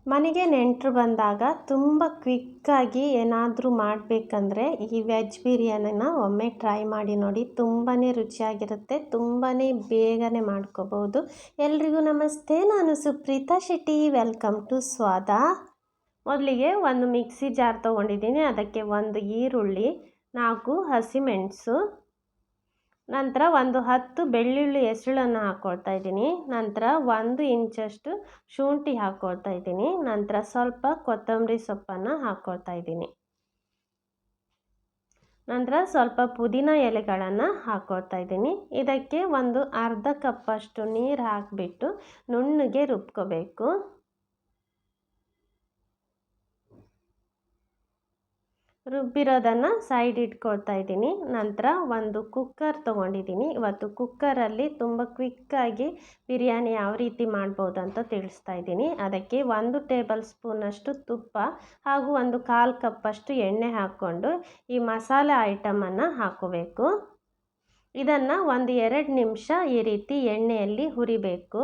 ಮನೆಗೆ ನೆಂಟರು ಬಂದಾಗ ತುಂಬ ಕ್ವಿಕ್ಕಾಗಿ ಏನಾದರೂ ಮಾಡಬೇಕಂದ್ರೆ ಈ ವೆಜ್ ಬಿರಿಯಾನಿನ ಒಮ್ಮೆ ಟ್ರೈ ಮಾಡಿ ನೋಡಿ. ತುಂಬಾ ರುಚಿಯಾಗಿರುತ್ತೆ, ತುಂಬಾ ಬೇಗನೆ ಮಾಡ್ಕೋಬೋದು. ಎಲ್ರಿಗೂ ನಮಸ್ತೆ, ನಾನು ಸುಪ್ರೀತಾ ಶೆಟ್ಟಿ. ವೆಲ್ಕಮ್ ಟು ಸ್ವಾದ. ಮೊದಲಿಗೆ ಒಂದು ಮಿಕ್ಸಿ ಜಾರ್ ತೊಗೊಂಡಿದ್ದೀನಿ. ಅದಕ್ಕೆ ಒಂದು ಈರುಳ್ಳಿ, 4 ಹಸಿಮೆಣಸು, ನಂತರ ಒಂದು 10 ಬೆಳ್ಳುಳ್ಳಿ ಎಸಳನ್ನು ಹಾಕ್ಕೊಳ್ತಾ ಇದ್ದೀನಿ. ನಂತರ 1 ಇಂಚಷ್ಟು ಶುಂಠಿ ಹಾಕ್ಕೊಳ್ತಾ ಇದ್ದೀನಿ. ನಂತರ ಸ್ವಲ್ಪ ಕೊತ್ತಂಬರಿ ಸೊಪ್ಪನ್ನು ಹಾಕ್ಕೊಳ್ತಾ ಇದ್ದೀನಿ. ನಂತರ ಸ್ವಲ್ಪ ಪುದೀನ ಎಲೆಗಳನ್ನು ಹಾಕ್ಕೊಳ್ತಾ ಇದ್ದೀನಿ. ಇದಕ್ಕೆ ಒಂದು ಅರ್ಧ ಕಪ್ಪಷ್ಟು ನೀರು ಹಾಕಿಬಿಟ್ಟು ನುಣ್ಣಗೆ ರುಬ್ಕೋಬೇಕು. ರುಬ್ಬಿರೋದನ್ನು ಸೈಡ್ ಇಟ್ಕೊಳ್ತಾ ಇದ್ದೀನಿ. ನಂತರ ಒಂದು ಕುಕ್ಕರ್ ತೊಗೊಂಡಿದ್ದೀನಿ. ಇವತ್ತು ಕುಕ್ಕರಲ್ಲಿ ತುಂಬ ಕ್ವಿಕ್ಕಾಗಿ ಬಿರಿಯಾನಿ ಯಾವ ರೀತಿ ಮಾಡ್ಬೋದು ಅಂತ ತಿಳಿಸ್ತಾ ಇದ್ದೀನಿ. ಅದಕ್ಕೆ 1 ಟೇಬಲ್ ಸ್ಪೂನಷ್ಟು ತುಪ್ಪ ಹಾಗೂ 1/4 ಕಪ್ಪಷ್ಟು ಎಣ್ಣೆ ಹಾಕ್ಕೊಂಡು ಈ ಮಸಾಲೆ ಐಟಮನ್ನು ಹಾಕೋಬೇಕು. ಇದನ್ನು 1-2 ನಿಮಿಷ ಈ ರೀತಿ ಎಣ್ಣೆಯಲ್ಲಿ ಹುರಿಬೇಕು.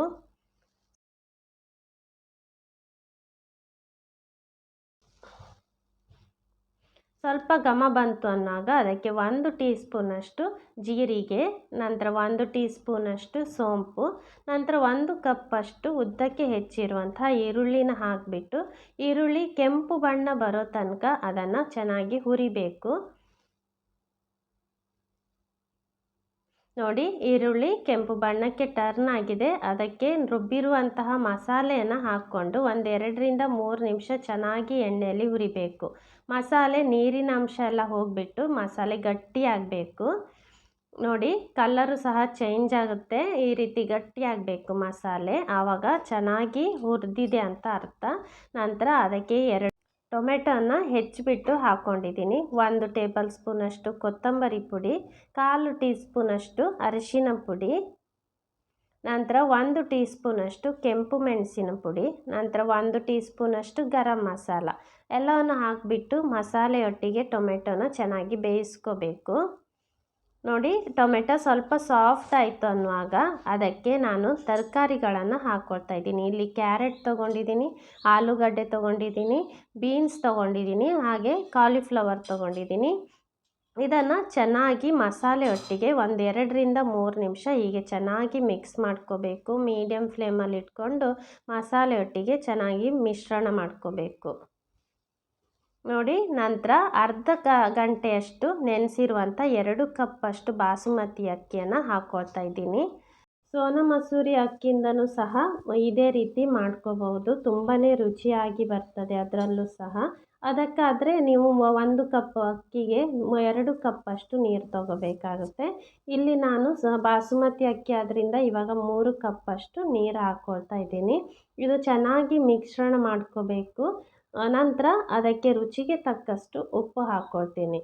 ಸ್ವಲ್ಪ ಘಮ ಬಂತು ಅನ್ನೋವಾಗ ಅದಕ್ಕೆ 1 ಟೀ ಸ್ಪೂನಷ್ಟು ಜೀರಿಗೆ, ನಂತರ 1 ಟೀ ಸ್ಪೂನಷ್ಟು ಸೋಂಪು, ನಂತರ 1 ಕಪ್ಪಷ್ಟು ಉದ್ದಕ್ಕೆ ಹೆಚ್ಚಿರುವಂಥ ಈರುಳ್ಳಿನ ಹಾಕಿಬಿಟ್ಟು ಈರುಳ್ಳಿ ಕೆಂಪು ಬಣ್ಣ ಬರೋ ತನಕ ಅದನ್ನು ಚೆನ್ನಾಗಿ ಹುರಿಬೇಕು. ನೋಡಿ, ಈರುಳ್ಳಿ ಕೆಂಪು ಬಣ್ಣಕ್ಕೆ ಟರ್ನ್ ಆಗಿದೆ. ಅದಕ್ಕೆ ರುಬ್ಬಿರುವಂತಹ ಮಸಾಲೆಯನ್ನು ಹಾಕ್ಕೊಂಡು 1-2-3 ನಿಮಿಷ ಚೆನ್ನಾಗಿ ಎಣ್ಣೆಯಲ್ಲಿ ಹುರಿಬೇಕು. ಮಸಾಲೆ ನೀರಿನ ಅಂಶ ಎಲ್ಲ ಹೋಗಿಬಿಟ್ಟು ಮಸಾಲೆ ಗಟ್ಟಿಯಾಗಬೇಕು. ನೋಡಿ, ಕಲರು ಸಹ ಚೇಂಜ್ ಆಗುತ್ತೆ. ಈ ರೀತಿ ಗಟ್ಟಿಯಾಗಬೇಕು ಮಸಾಲೆ, ಆವಾಗ ಚೆನ್ನಾಗಿ ಹುರಿದಿದೆ ಅಂತ ಅರ್ಥ. ನಂತರ ಅದಕ್ಕೆ 2 ಟೊಮೆಟೊನ ಹೆಚ್ಚಿಬಿಟ್ಟು ಹಾಕ್ಕೊಂಡಿದ್ದೀನಿ. 1 ಟೇಬಲ್ ಸ್ಪೂನಷ್ಟು ಕೊತ್ತಂಬರಿ ಪುಡಿ, 1/4 ಟೀ ಸ್ಪೂನಷ್ಟು ಅರಿಶಿನ ಪುಡಿ, ನಂತರ 1 ಟೀ ಸ್ಪೂನಷ್ಟು ಕೆಂಪು ಮೆಣಸಿನ ಪುಡಿ, ನಂತರ 1 ಟೀ ಸ್ಪೂನಷ್ಟು ಗರಂ ಮಸಾಲ ಎಲ್ಲವನ್ನು ಹಾಕಿಬಿಟ್ಟು ಮಸಾಲೆಯೊಟ್ಟಿಗೆ ಟೊಮೆಟೊನ ಚೆನ್ನಾಗಿ ಬೇಯಿಸ್ಕೋಬೇಕು. ನೋಡಿ, ಟೊಮೆಟೊ ಸ್ವಲ್ಪ ಸಾಫ್ಟ್ ಆಯಿತು ಅನ್ನುವಾಗ ಅದಕ್ಕೆ ನಾನು ತರಕಾರಿಗಳನ್ನು ಹಾಕ್ಕೊಳ್ತಾ ಇದ್ದೀನಿ. ಇಲ್ಲಿ ಕ್ಯಾರೆಟ್ ತೊಗೊಂಡಿದ್ದೀನಿ, ಆಲೂಗಡ್ಡೆ ತೊಗೊಂಡಿದ್ದೀನಿ, ಬೀನ್ಸ್ ತೊಗೊಂಡಿದ್ದೀನಿ, ಹಾಗೆ ಕಾಲಿಫ್ಲವರ್ ತೊಗೊಂಡಿದ್ದೀನಿ. ಇದನ್ನು ಚೆನ್ನಾಗಿ ಮಸಾಲೆಯೊಟ್ಟಿಗೆ 1-2-3 ನಿಮಿಷ ಹೀಗೆ ಚೆನ್ನಾಗಿ ಮಿಕ್ಸ್ ಮಾಡ್ಕೋಬೇಕು. ಮೀಡಿಯಮ್ ಫ್ಲೇಮಲ್ಲಿ ಇಟ್ಕೊಂಡು ಮಸಾಲೆಯೊಟ್ಟಿಗೆ ಚೆನ್ನಾಗಿ ಮಿಶ್ರಣ ಮಾಡ್ಕೋಬೇಕು. ನೋಡಿ, ನಂತರ ಅರ್ಧ ಗಂಟೆಯಷ್ಟು ನೆನೆಸಿರುವಂಥ 2 ಕಪ್ಪಷ್ಟು ಬಾಸುಮತಿ ಅಕ್ಕಿಯನ್ನು ಹಾಕ್ಕೊಳ್ತಾ ಇದ್ದೀನಿ. ಸೋನಾ ಮಸೂರಿ ಅಕ್ಕಿಯಿಂದನೂ ಸಹ ಇದೇ ರೀತಿ ಮಾಡ್ಕೋಬಹುದು. ತುಂಬಾ ರುಚಿಯಾಗಿ ಬರ್ತದೆ ಅದರಲ್ಲೂ ಸಹ. ಅದಕ್ಕಾದರೆ ನೀವು 1 ಕಪ್ ಅಕ್ಕಿಗೆ 2 ಕಪ್ಪಷ್ಟು ನೀರು ತೊಗೋಬೇಕಾಗುತ್ತೆ. ಇಲ್ಲಿ ನಾನು ಬಾಸುಮತಿ ಅಕ್ಕಿ ಆದ್ದರಿಂದ ಇವಾಗ 3 ಕಪ್ಪಷ್ಟು ನೀರು ಹಾಕ್ಕೊಳ್ತಾ ಇದ್ದೀನಿ. ಇದು ಚೆನ್ನಾಗಿ ಮಿಶ್ರಣ ಮಾಡ್ಕೋಬೇಕು. ನಂತರ ಅದಕ್ಕೆ ರುಚಿಗೆ ತಕ್ಕಷ್ಟು ಉಪ್ಪು ಹಾಕ್ಕೊಳ್ತೀನಿ.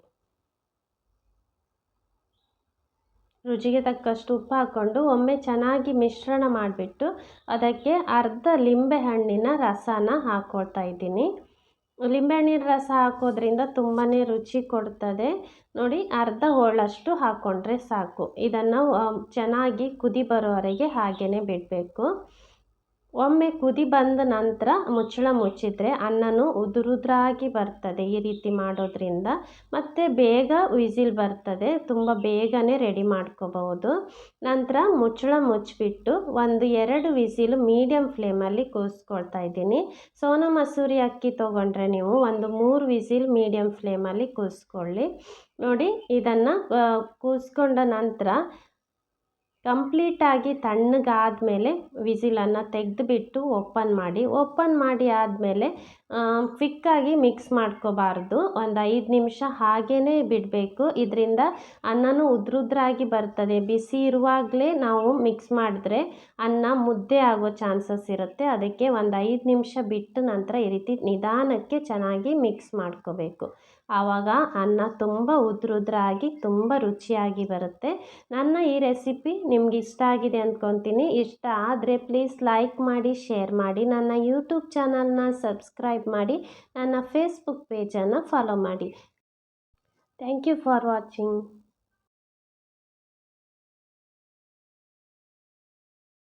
ರುಚಿಗೆ ತಕ್ಕಷ್ಟು ಉಪ್ಪು ಹಾಕ್ಕೊಂಡು ಒಮ್ಮೆ ಚೆನ್ನಾಗಿ ಮಿಶ್ರಣ ಮಾಡಿಬಿಟ್ಟು ಅದಕ್ಕೆ ಅರ್ಧ ಲಿಂಬೆಹಣ್ಣಿನ ರಸನ ಹಾಕ್ಕೊಳ್ತಾ ಇದ್ದೀನಿ. ಲಿಂಬೆಹಣ್ಣಿನ ರಸ ಹಾಕೋದ್ರಿಂದ ತುಂಬಾ ರುಚಿ ಕೊಡ್ತದೆ. ನೋಡಿ, ಅರ್ಧ ಹೋಳಷ್ಟು ಹಾಕ್ಕೊಂಡ್ರೆ ಸಾಕು. ಇದನ್ನು ಚೆನ್ನಾಗಿ ಕುದಿ ಬರೋವರೆಗೆ ಹಾಗೇ ಬಿಡಬೇಕು. ಒಮ್ಮೆ ಕುದಿ ಬಂದ ನಂತರ ಮುಚ್ಚಳ ಮುಚ್ಚಿದರೆ ಅನ್ನನೂ ಉದುರುದ್ರಾಗಿ ಬರ್ತದೆ. ಈ ರೀತಿ ಮಾಡೋದ್ರಿಂದ ಮತ್ತು ಬೇಗ ವಿಸಿಲ್ ಬರ್ತದೆ. ತುಂಬ ಬೇಗನೆ ರೆಡಿ ಮಾಡ್ಕೋಬಹುದು. ನಂತರ ಮುಚ್ಚಳ ಮುಚ್ಚಿಬಿಟ್ಟು 1-2 ವಿಸಿಲು ಮೀಡಿಯಮ್ ಫ್ಲೇಮಲ್ಲಿ ಕೂಗಿಸ್ಕೊಳ್ತಾ ಇದ್ದೀನಿ. ಸೋನಾ ಮಸೂರಿ ಅಕ್ಕಿ ತೊಗೊಂಡ್ರೆ ನೀವು 3 ವಿಸಿಲ್ ಮೀಡಿಯಮ್ ಫ್ಲೇಮಲ್ಲಿ ಕೂಗಿಸ್ಕೊಳ್ಳಿ. ನೋಡಿ, ಇದನ್ನು ಕೂಗಿಸ್ಕೊಂಡ ನಂತರ ಕಂಪ್ಲೀಟಾಗಿ ತಣ್ಣಗಾದಮೇಲೆ ವಿಸಿಲನ್ನು ತೆಗೆದುಬಿಟ್ಟು ಓಪನ್ ಮಾಡಿ ಆದಮೇಲೆ ಕ್ವಿಕ್ಕಾಗಿ ಮಿಕ್ಸ್ ಮಾಡ್ಕೋಬಾರ್ದು. 5 ನಿಮಿಷ ಹಾಗೇ ಬಿಡಬೇಕು. ಇದರಿಂದ ಅನ್ನನೂ ಉದ್ರುದ್ರಾಗಿ ಬರ್ತದೆ. ಬಿಸಿ ಇರುವಾಗಲೇ ನಾವು ಮಿಕ್ಸ್ ಮಾಡಿದ್ರೆ ಅನ್ನ ಮುದ್ದೆ ಆಗೋ ಚಾನ್ಸಸ್ ಇರುತ್ತೆ. ಅದಕ್ಕೆ 5 ನಿಮಿಷ ಬಿಟ್ಟು ನಂತರ ಈ ರೀತಿ ನಿಧಾನಕ್ಕೆ ಚೆನ್ನಾಗಿ ಮಿಕ್ಸ್ ಮಾಡ್ಕೋಬೇಕು. ಆವಾಗ ಅನ್ನ ತುಂಬ ಉದ್ರುದ್ರಾಗಿ ತುಂಬ ರುಚಿಯಾಗಿ ಬರುತ್ತೆ. ನನ್ನ ಈ ರೆಸಿಪಿ ನಿಮ್ಗೆ ಇಷ್ಟ ಆಗಿದೆ ಅಂದ್ಕೊತೀನಿ. ಇಷ್ಟ ಆದರೆ ಪ್ಲೀಸ್ ಲೈಕ್ ಮಾಡಿ, ಶೇರ್ ಮಾಡಿ, ನನ್ನ ಯೂಟ್ಯೂಬ್ ಚಾನಲ್ನ ಸಬ್ಸ್ಕ್ರೈಬ್ ಮಾಡಿ, ನನ್ನ ಫೇಸ್ಬುಕ್ ಪೇಜನ್ನು ಫಾಲೋ ಮಾಡಿ. Thank you for watching.